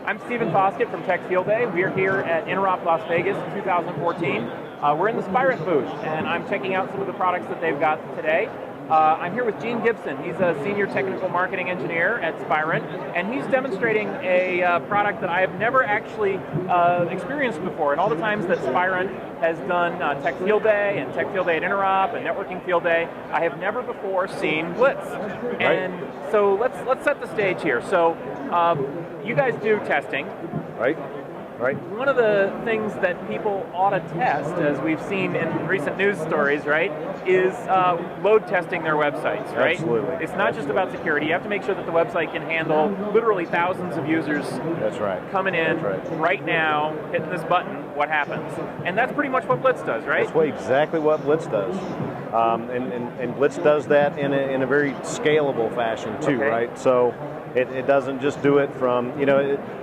I'm Stephen Foskett from Tech Field Day. We're here at Interop Las Vegas 2014. We're in the Spirent booth, and I'm checking out some of the products that they've got today. I'm here with Gene Gibson. He's a senior technical marketing engineer at Spirent, and he's demonstrating a product that I have never actually experienced before. And all the times that Spirent has done Tech Field Day and Tech Field Day at Interop and Networking Field Day, I have never before seen Blitz. Right. And so let's set the stage here. So you guys do testing. Right. Right. One of the things that people ought to test, as we've seen in recent news stories, right, is load testing their websites, right? Absolutely. It's not just about security. You have to make sure that the website can handle literally thousands of users coming in right now, hitting this button, what happens? And that's pretty much what Blitz does, right? That's exactly what Blitz does. And Blitz does that in a very scalable fashion too, right? So it doesn't just do it from,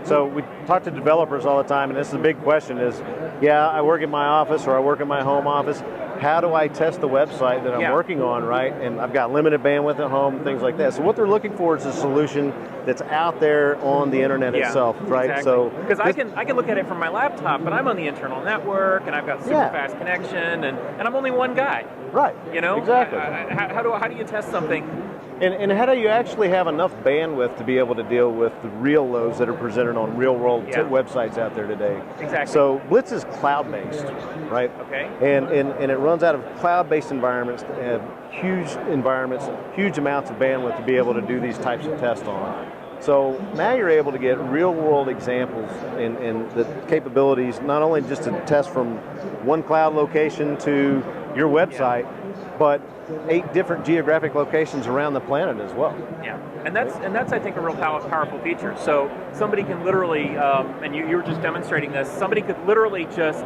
so we talk to developers all the time, and this is a big question is, yeah, I work in my office or I work in my home office. How do I test the website that I'm working on, right? And I've got limited bandwidth at home, things like that. So what they're looking for is a solution that's out there on the internet itself, right? Exactly. So because I can look at it from my laptop, but I'm on the internal network, and I've got super fast connection, and I'm only one guy. Right. Exactly. How do you test something? And how do you actually have enough bandwidth to be able to deal with the real loads that are presented on real-world websites out there today? Exactly. So Blitz is cloud-based, right? Okay. And it runs out of cloud-based environments, huge amounts of bandwidth to be able to do these types of tests on. So now you're able to get real-world examples and the capabilities, not only just to test from one cloud location to your website, but 8 different geographic locations around the planet as well. Yeah, and that's I think a real powerful feature. So somebody can literally, and you were just demonstrating this, somebody could literally just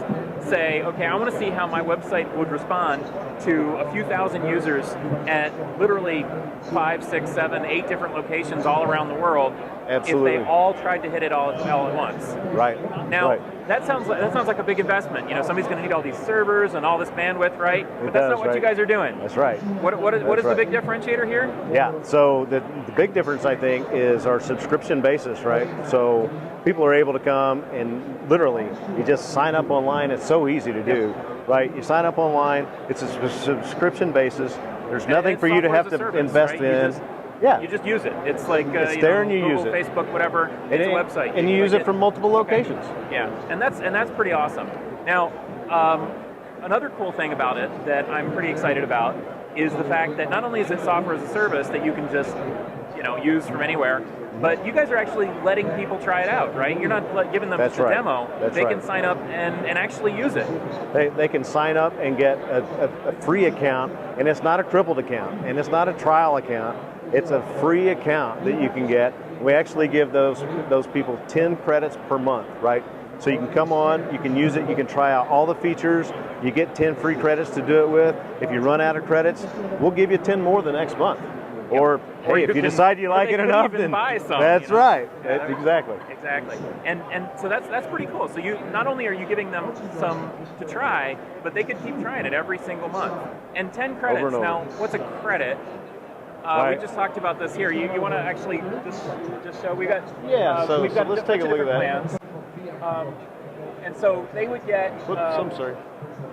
say, okay, I want to see how my website would respond to a few thousand users at literally 5, 6, 7, 8 different locations all around the world. Absolutely. If they all tried to hit it all at once. Right. Now, that sounds like a big investment. Somebody's going to need all these servers and all this bandwidth, right? But that's not what you guys are doing. That's right. What is the big differentiator here? Yeah. So the big difference, I think, is our subscription basis, right? So people are able to come and literally you just sign up online. It's so easy to do, right? You sign up online. It's a subscription basis. There's nothing for you to have to invest in. You just use it. It's like it's there and you Google, use it. Facebook, whatever. It's a website. And you use it from multiple locations. Yeah, and that's pretty awesome. Now, another cool thing about it that I'm pretty excited about is the fact that not only is it software as a service that you can just use from anywhere, but you guys are actually letting people try it out, right? You're not giving them just a demo. They can sign up and actually use it. They can sign up and get a free account, and it's not a crippled account, and it's not a trial account. It's a free account that you can get. We actually give those people 10 credits per month, right? So you can come on, you can use it, you can try out all the features, you get 10 free credits to do it with. If you run out of credits, we'll give you 10 more the next month. Or hey, if you decide you like it enough, then buy some, that's right. Exactly. Exactly. And so that's pretty cool. So you not only are you giving them some to try, but they could keep trying it every single month. And 10 credits. Over and over. Now, what's a credit? We just talked about this here. You want to actually just show? We got so we've got let's take a look at that. Plans. And so they would get. I'm sorry.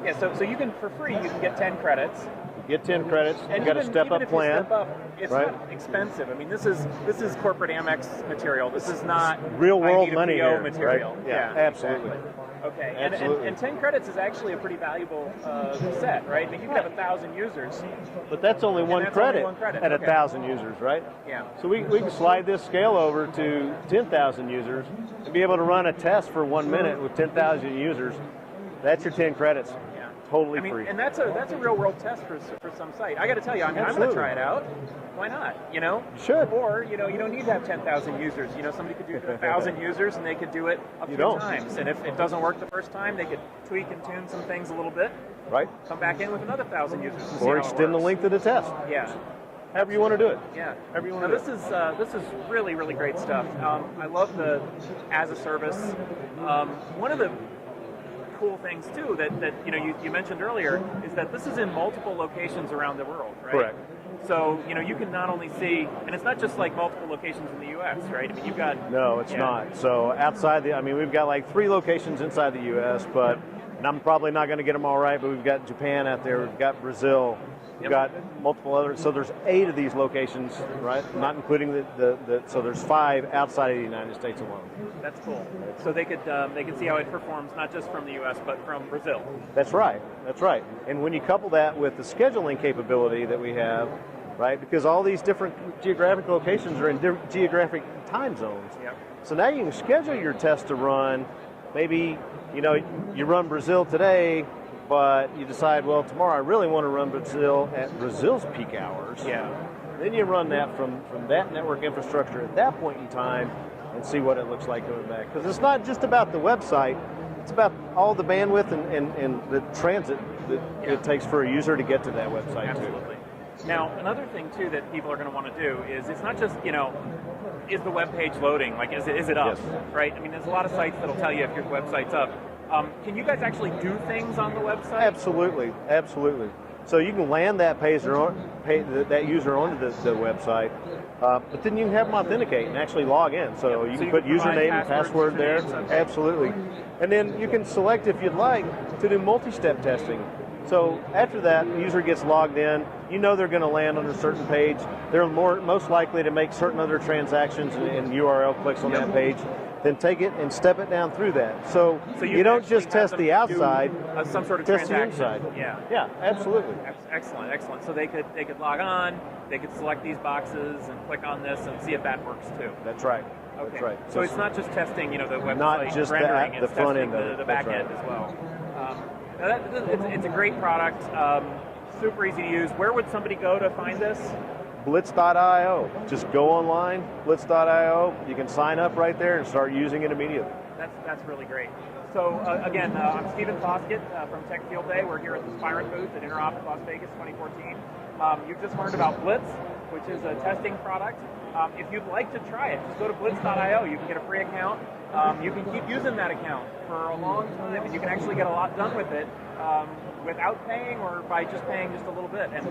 Yeah. So you can for free. You can get 10 credits. Get 10 credits. And you got a step-up plan. Step up, it's not expensive. I mean, this is corporate Amex material. This is not real-world money here, material. Right? Yeah, absolutely. Exactly. Okay, absolutely. And 10 credits is actually a pretty valuable set, right? I mean, you can have 1,000 users. But that's only one credit at 1,000 users, right? Yeah. So we can slide this scale over to 10,000 users and be able to run a test for 1 minute with 10,000 users. That's your 10 credits. Yeah. Totally free. And that's a real world test for some site. I got to tell you, I'm going to try it out. Why not? You should. Or you don't need to have 10,000 users. Somebody could do 1,000 users and they could do it a few times. And if it doesn't work the first time, they could tweak and tune some things a little bit. Right. Come back in with another 1,000 users. Or extend the length of the test. Yeah. However you want to do it. Yeah. However you want to do it. This is really, really great stuff. I love the as a service. One of the cool things too that you mentioned earlier is that this is in multiple locations around the world, right? Correct. So you can not only see, and it's not just like multiple locations in the U.S., right? I mean, you've got no, it's not. So outside we've got like 3 locations inside the U.S., but and I'm probably not going to get them all right. But we've got Japan out there, we've got Brazil, we've got multiple others. So there's 8 of these locations, right? Not including the so there's 5 outside of the United States alone. That's cool. So they could see how it performs not just from the U.S. but from Brazil. That's right. That's right. And when you couple that with the scheduling capability that we have, right? Because all these different geographic locations are in different geographic time zones. Yep. So now you can schedule your test to run. Maybe you run Brazil today, but you decide, well, tomorrow I really want to run Brazil at Brazil's peak hours. Yeah. Then you run that from that network infrastructure at that point in time and see what it looks like going back. Because it's not just about the website, it's about all the bandwidth and the transit that it takes for a user to get to that website. Absolutely. Now, another thing too that people are going to want to do is it's not just, is the web page loading? Like, is it up? Yes. Right? I mean, there's a lot of sites that'll tell you if your website's up. Can you guys actually do things on the website? Absolutely, absolutely. So you can land that that user onto the website, but then you can have them authenticate and actually log in. So you can put username and password there. Okay. Absolutely. And then you can select, if you'd like, to do multi-step testing. So after that, the user gets logged in, they're going to land on a certain page. They're most likely to make certain other transactions and URL clicks on that page. Then take it and step it down through that. So you don't just test the outside, some sort of test the transaction. inside. Yeah, absolutely. Excellent. So they could log on, they could select these boxes and click on this and see if that works too. That's right. Okay. That's right. So it's not just testing, the website, not just rendering, the front end, the back end as well. It's a great product, super easy to use. Where would somebody go to find this? Blitz.io. Just go online, Blitz.io. You can sign up right there and start using it immediately. That's really great. So again, I'm Stephen Foskett from Tech Field Day. We're here at the Spirent booth at Interop Las Vegas 2014. You've just learned about Blitz, which is a testing product. If you'd like to try it, just go to Blitz.io. You can get a free account. You can keep using that account for a long time, and you can actually get a lot done with it without paying or by just paying just a little bit. And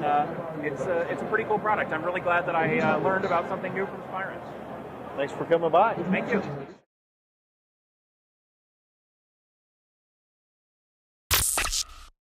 it's a pretty cool product. I'm really glad that I learned about something new from Spirent. Thanks for coming by. Thank you.